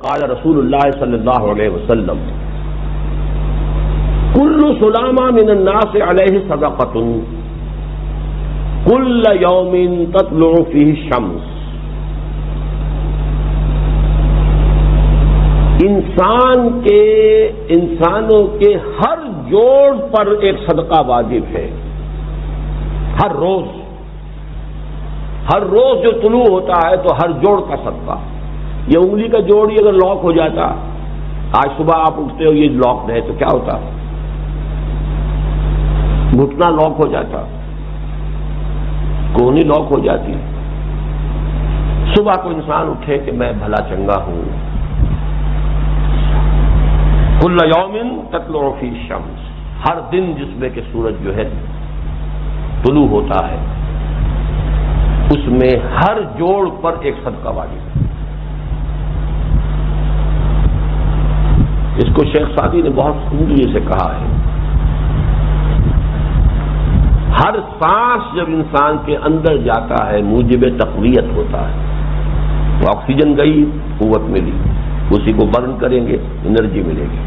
قال رسول اللہ صلی اللہ علیہ وسلم کل سلامہ من الناس علیہ صدقۃ کل یوم تطلع فیہ الشمس. انسانوں کے ہر جوڑ پر ایک صدقہ واجب ہے. ہر روز جو طلوع ہوتا ہے تو ہر جوڑ کا صدقہ. یہ انگلی کا جوڑ ہی اگر لاک ہو جاتا، آج صبح آپ اٹھتے ہو یہ لاک ہے تو کیا ہوتا؟ گھٹنا لاک ہو جاتا، کونی لاک ہو جاتی. صبح کو انسان اٹھے کہ میں بھلا چنگا ہوں. کل یوم تطلع فیہ الشمس، ہر دن جس میں کہ سورج جو ہے طلوع ہوتا ہے اس میں ہر جوڑ پر ایک صدقہ واجب ہے. اس کو شیخ سعدی نے بہت خوبی سے کہا ہے. ہر سانس جب انسان کے اندر جاتا ہے موجب تقویت ہوتا ہے. وہ آکسیجن گئی، قوت ملی، اسی کو برن کریں گے انرجی ملے گی.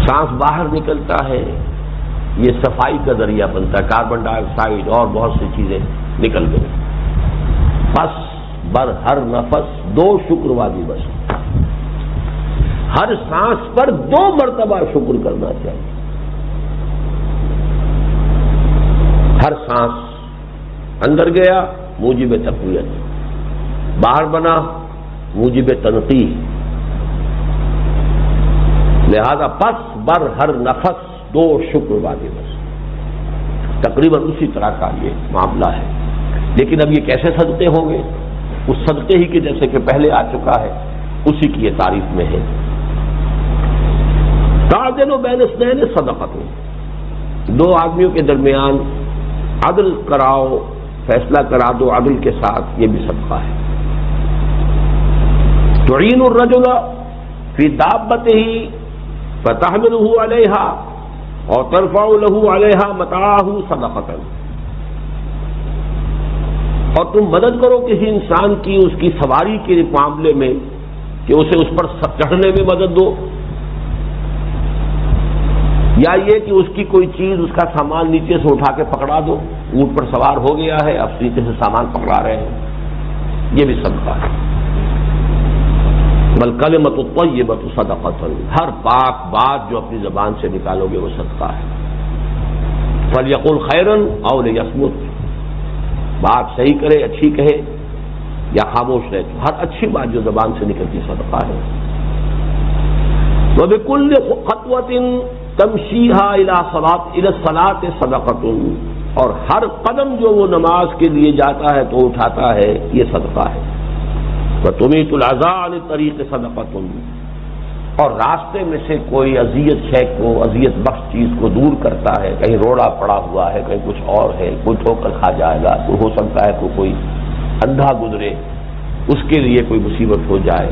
سانس باہر نکلتا ہے، یہ صفائی کا ذریعہ بنتا ہے. کاربن ڈائی آکسائڈ اور بہت سی چیزیں نکل گئی. پس بر ہر نفس 2 شکر واجب. بس ہر سانس پر 2 مرتبہ شکر کرنا چاہیے. ہر سانس اندر گیا موجب تقویت، باہر بنا موجب تنقیح. لہذا پس بر ہر نفس 2 شکر واجب. تقریباً اسی طرح کا یہ معاملہ ہے. لیکن اب یہ کیسے صدقے ہوں گے؟ اس صدقے ہی کے جیسے کہ پہلے آ چکا ہے اسی کی یہ تعریف میں ہے. تعدل بین اثنین صدقۃ، 2 آدمیوں کے درمیان عدل کراؤ، فیصلہ کرا دو عدل کے ساتھ، یہ بھی صدقہ ہے. تعین الرجل فی دابتہ فتحملہ علیہا اور ترفع لہ علیہا متاعہ صدقۃ. اور تم مدد کرو کسی انسان کی اس کی سواری کے معاملے میں کہ اسے اس پر چڑھنے میں مدد دو، یا یہ کہ اس کی کوئی چیز، اس کا سامان نیچے سے اٹھا کے پکڑا دو. اونٹ پر سوار ہو گیا ہے، اب نیچے سے سامان پکڑا رہے ہیں، یہ بھی صدقہ ہے. والکلمۃ الطیبۃ صدقۃ، ہر پاک بات جو اپنی زبان سے نکالو گے وہ صدقہ ہے. فلیقل خیرا او لیصمت، بات صحیح کرے، اچھی کہے یا خاموش رہے. ہر اچھی بات جو زبان سے نکلتی صدقہ ہے. وبکل خطوۃ تمشیھا الی الصلاۃ صدقۃ، اور ہر قدم جو وہ نماز کے لیے جاتا ہے تو اٹھاتا ہے یہ صدقہ ہے. وتمیت الاذی عن الطریق صدقۃ، اور راستے میں سے کوئی اذیت شے کو، اذیت بخش چیز کو دور کرتا ہے. کہیں روڑا پڑا ہوا ہے، کہیں کچھ اور ہے، کوئی ٹھوکر کھا جائے گا، تو ہو سکتا ہے کوئی اندھا گزرے، اس کے لیے کوئی مصیبت ہو جائے.